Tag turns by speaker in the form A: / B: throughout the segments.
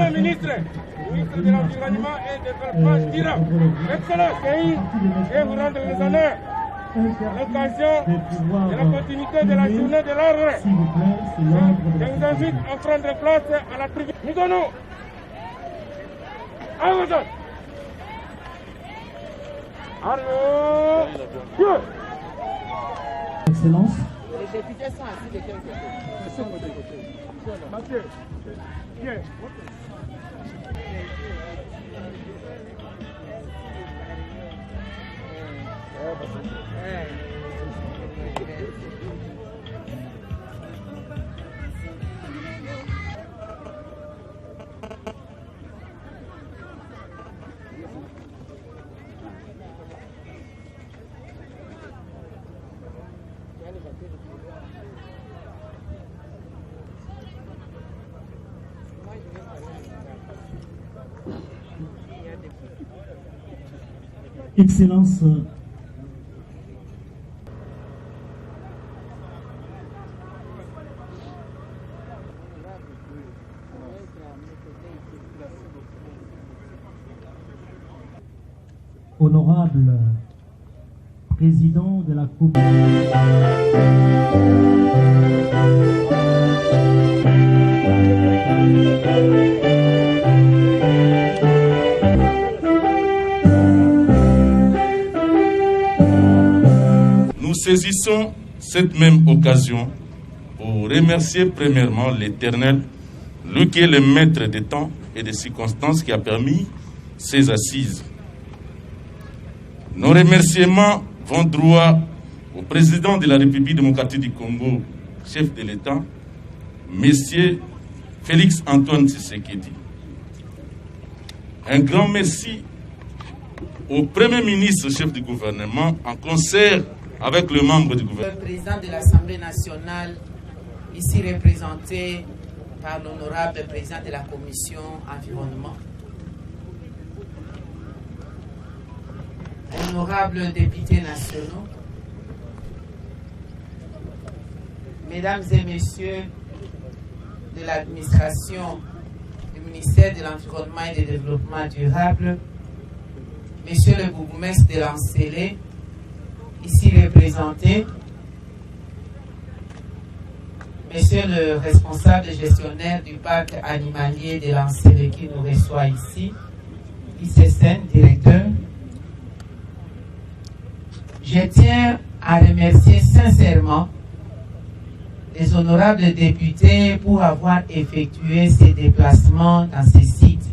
A: Premier ministre de l'Environnement et du Développement durable, Excellence pays, je vais vous rendre les honneurs à l'occasion de la continuité de la journée de l'arbre. Je vous invite à prendre place à la tribune. Nous donnons à vous autres. Allô, Dieu.
B: Excellence.
C: Les députés sont assis de quel côté?
A: Mathieu, viens.
B: Excellence. Honorable président de la Cour.
D: Nous saisissons cette même occasion pour remercier premièrement l'Éternel, lui qui est le maître des temps et des circonstances qui a permis ces assises. Nos remerciements vont droit au président de la République démocratique du Congo, chef de l'État, Monsieur Félix Antoine Tshisekedi. Un grand merci au Premier ministre, chef du gouvernement, en concert avec le membre du gouvernement.
C: Le président de l'Assemblée nationale, ici représenté par l'honorable président de la commission environnement. Honorables députés nationaux, mesdames et messieurs de l'administration du ministère de l'Environnement et du Développement durable, monsieur le bourgmestre de Lansele, ici représenté, monsieur le responsable gestionnaire du parc animalier de Lansele qui nous reçoit ici, ICSN, directeur. Je tiens à remercier sincèrement les honorables députés pour avoir effectué ces déplacements dans ces sites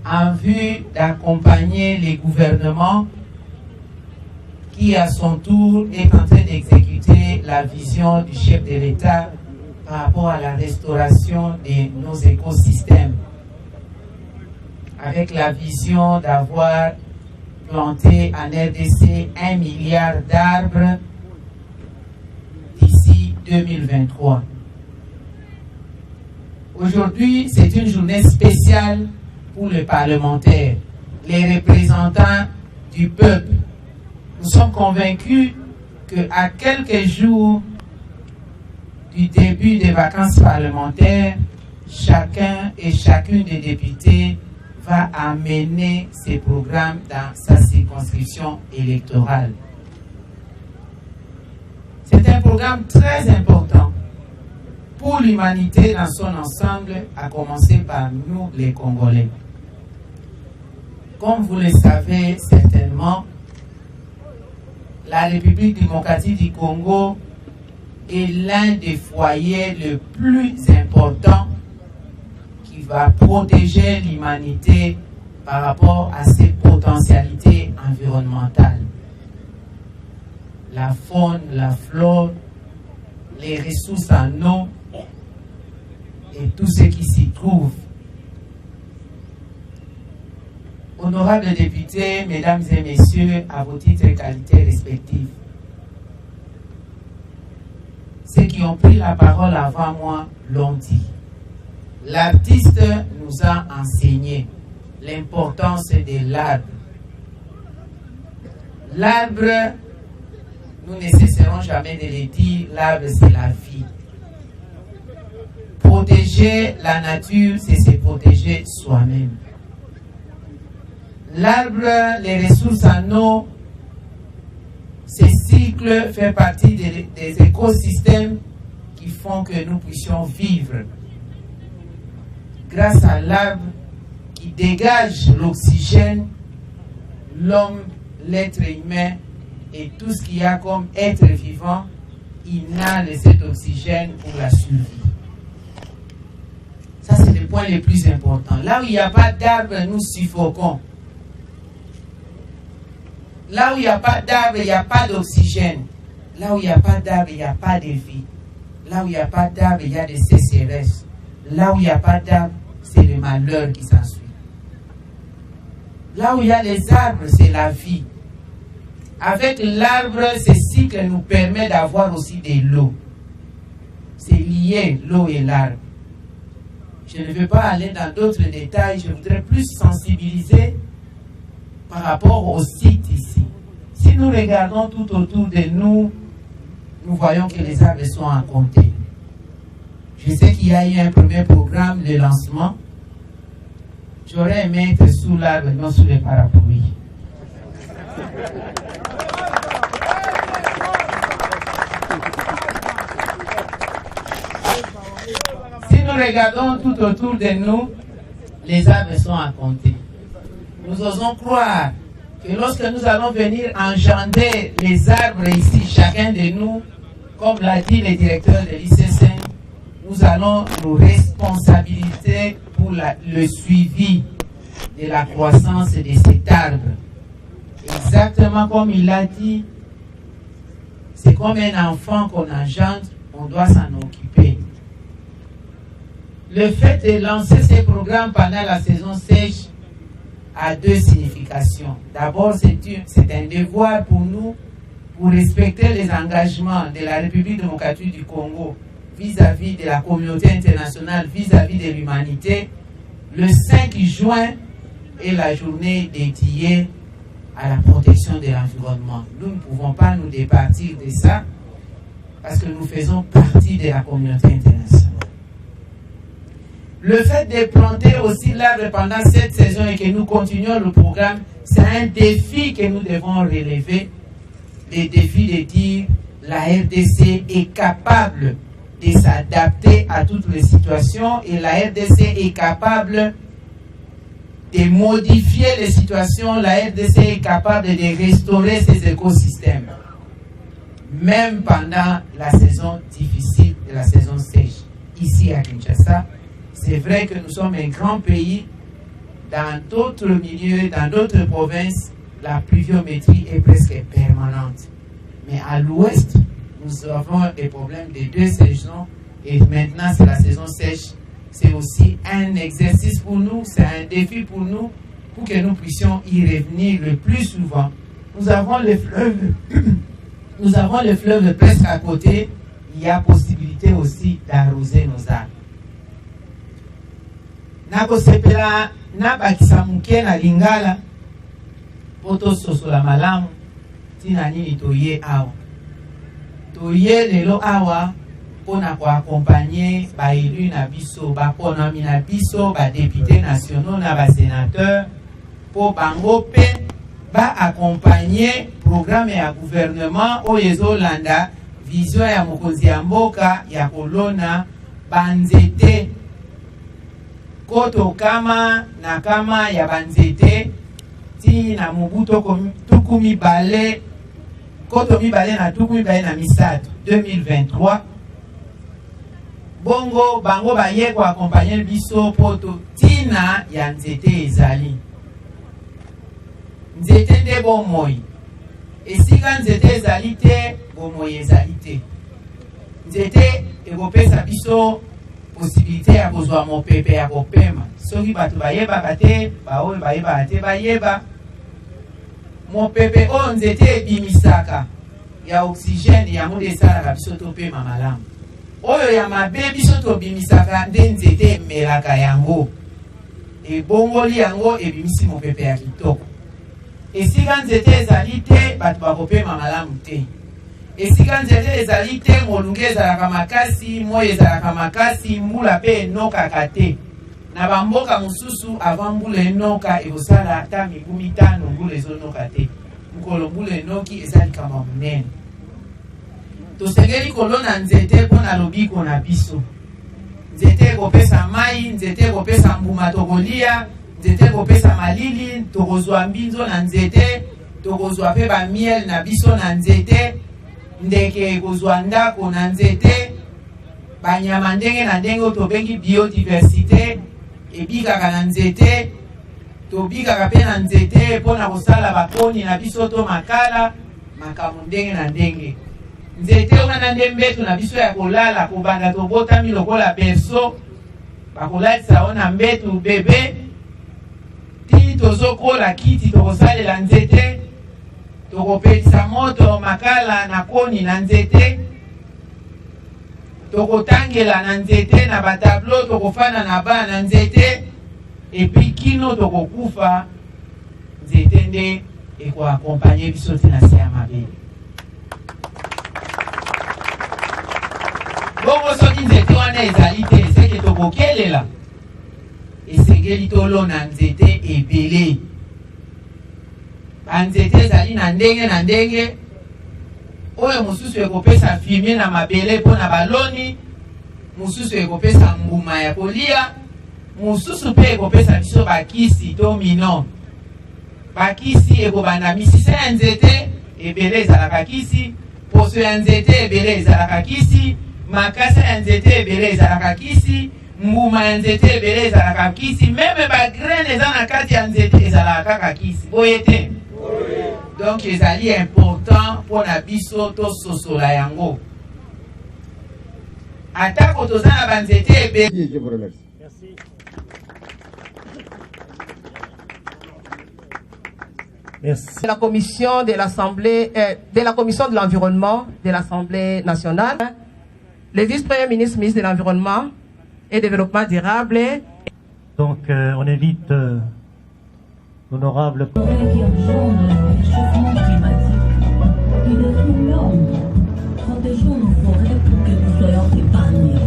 C: en vue d'accompagner les gouvernements qui, à son tour, est en train d'exécuter la vision du chef de l'État par rapport à la restauration de nos écosystèmes, avec la vision d'avoir planté en RDC 1 milliard d'arbres d'ici 2023. Aujourd'hui, c'est une journée spéciale pour les parlementaires, les représentants du peuple. Nous sommes convaincus qu'à quelques jours du début des vacances parlementaires, chacun et chacune des députés va amener ses programmes dans sa circonscription électorale. C'est un programme très important pour l'humanité dans son ensemble, à commencer par nous les Congolais. Comme vous le savez certainement, la République démocratique du Congo est l'un des foyers les plus importants qui va protéger l'humanité par rapport à ses potentialités environnementales. La faune, la flore, les ressources en eau et tout ce qui s'y trouve. Honorables députés, mesdames et messieurs, à vos titres et qualités respectifs, ceux qui ont pris la parole avant moi l'ont dit. L'artiste nous a enseigné l'importance de l'arbre. L'arbre, nous ne cesserons jamais de le dire, l'arbre c'est la vie. protéger la nature, c'est se protéger soi-même. L'arbre, les ressources en eau, ces cycles font partie des écosystèmes qui font que nous puissions vivre. Grâce à l'arbre qui dégage l'oxygène, l'homme, l'être humain et tout ce qu'il y a comme être vivant inhale cet oxygène pour la survie. Ça, c'est le point le plus important. Là où il n'y a pas d'arbre, nous suffoquons. Là où il n'y a pas d'arbre, il n'y a pas d'oxygène. Là où il n'y a pas d'arbre, il n'y a pas de vie. Là où il n'y a pas d'arbre, il y a des sécheresses. Là où il n'y a pas d'arbre, c'est le malheur qui s'ensuit. Là où il y a les arbres, c'est la vie. Avec l'arbre, c'est ce qui nous permet d'avoir aussi de l'eau. C'est lié, l'eau et l'arbre. Je ne veux pas aller dans d'autres détails, je voudrais plus sensibiliser par rapport au site ici. Si nous regardons tout autour de nous, nous voyons que les arbres sont à compter. Je sais qu'il y a eu un premier programme de lancement. J'aurais aimé être sous l'arbre, non sous les parapluies. Si nous regardons tout autour de nous, les arbres sont à compter. Nous osons croire que lorsque nous allons venir engendrer les arbres ici, chacun de nous, comme l'a dit le directeur de l'ICC, nous allons nous responsabiliser pour le suivi de la croissance de cet arbre. Exactement comme il l'a dit, c'est comme un enfant qu'on engendre, on doit s'en occuper. Le fait de lancer ces programmes pendant la saison sèche a deux significations. D'abord, c'est un devoir pour nous pour respecter les engagements de la République démocratique du Congo vis-à-vis de la communauté internationale, vis-à-vis de l'humanité. Le 5 juin est la journée dédiée à la protection de l'environnement. Nous ne pouvons pas nous départir de ça parce que nous faisons partie de la communauté internationale. Le fait de planter aussi l'arbre pendant cette saison et que nous continuons le programme, c'est un défi que nous devons relever. Le défi de dire la RDC est capable de s'adapter à toutes les situations et la RDC est capable de modifier les situations. La RDC est capable de restaurer ses écosystèmes, même pendant la saison difficile de la saison sèche. Ici à Kinshasa, c'est vrai que nous sommes un grand pays. Dans d'autres milieux, dans d'autres provinces, la pluviométrie est presque permanente. Mais à l'ouest, nous avons des problèmes de deux saisons. Et maintenant, c'est la saison sèche. C'est aussi un exercice pour nous, c'est un défi pour nous, pour que nous puissions y revenir le plus souvent. Nous avons le fleuve presque à côté. Il y a possibilité aussi d'arroser nos arbres. Nakosepela nabakisa muke na lingala poto sosola malamu tina nini toye awa toye lelo awa pona ko accompagner ba élu na biso ba konami na biso ba députés nationaux na ba sénateurs po bango pe ba accompagner programme ya gouvernement oyo landa vision ya mokonzi ya mboka ya kolona banzete koto kama na kama ya banzete ti na mubuto tukumi bale koto mibale na tukumi bale na misato 2023 bongo bango baye ko accompagner biso poto tina ya nzete ezali nzete nde bomoi esika nzete ezali te bomoi ezali te nzete ekopesa biso possibilité ya kozwa mopepe ya kopema soki bato bayebaka te baoyo bayebaka te bayeba mopepe oyo nzete ebimisaka ya oxygène yango nde esalaka biso topema malamu oyo ya mabe biso tobimisaka nde nzete emelaka yango ebongoli yango ebimisi mopepe ya kitoko esika nzete ezali te bato bakopema malamu te esika nzete ezali te molunge ezalaka makasi, moyi ezalaka makasi, mbula pe enokaka te. Na bamboka mosusu avant mbula enoka ekosala ata mibu mitano mbula ezonoka te. Mokolo mbula enoki ezali kama monene. Tosengeli kolona nzete mpona lobiko na biso. Nzete ekopesa mai, nzete ekopesa mbuma tokolia, nzete ekopesa malili, tokozwa mbinzo na nzete, tokozwa pe ba miel na biso na nzete, ndeke ekozwa ndako na nzete, banyama ndenge na ndenge tobengi biodiversité ebikaka na nzete, tobikaka pe na nzete mpona kosala bakoni na biso to makala, makambo ndenge na ndenge. Nzete wana nde mbeto na biso ya kolala kobanda tobotami lokola berceau, bakolatisa ona mbetu bebe, ti tozokola kiti tokosalela nzete, tokopelisa moto makala na koni na nzete, tokotangela na nzete na batablo, tokofana na ba na nzete, epi kino tokokufa, nzete nde ekoakompanye biso te na se ya mabele. Bongo soki nzete wana ezali te, seke tokokelela, esengeli tolona nzete ebele. Banzete ezali na ndenge na ndenge, oyo mosusu ekopesa fumier na mabele mpona baloni, mosusu ekopesa mbuma ya kolia, mosusu pe ekopesa biso bakisi to mino. Bakisi ekobanda misisa ya nzete ebele ezalaka kisi, poso ya nzete ebele ezalaka kisi, makasa ya nzete ebele ezalaka kisi, mbuma ya nzete ebele ezalaka kisi, meme ba graine eza na kati ya nzete ezalaka kaka kisi. Boye te. Donc ezali important pour na biso to sosola yango. Atako toza na banzete ebele.
E: Je vous remercie.
B: Merci. Merci.
F: De la commission de l'Assemblée, de la commission de l'environnement de l'Assemblée nationale, le vice-premier ministre, ministre de l'Environnement et Développement durable.
B: Donc, on invite l'honorable.
G: Qui engendre le réchauffement climatique et détruit l'homme. Protégeons nos forêts pour que nous soyons épargnés.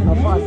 E: La face.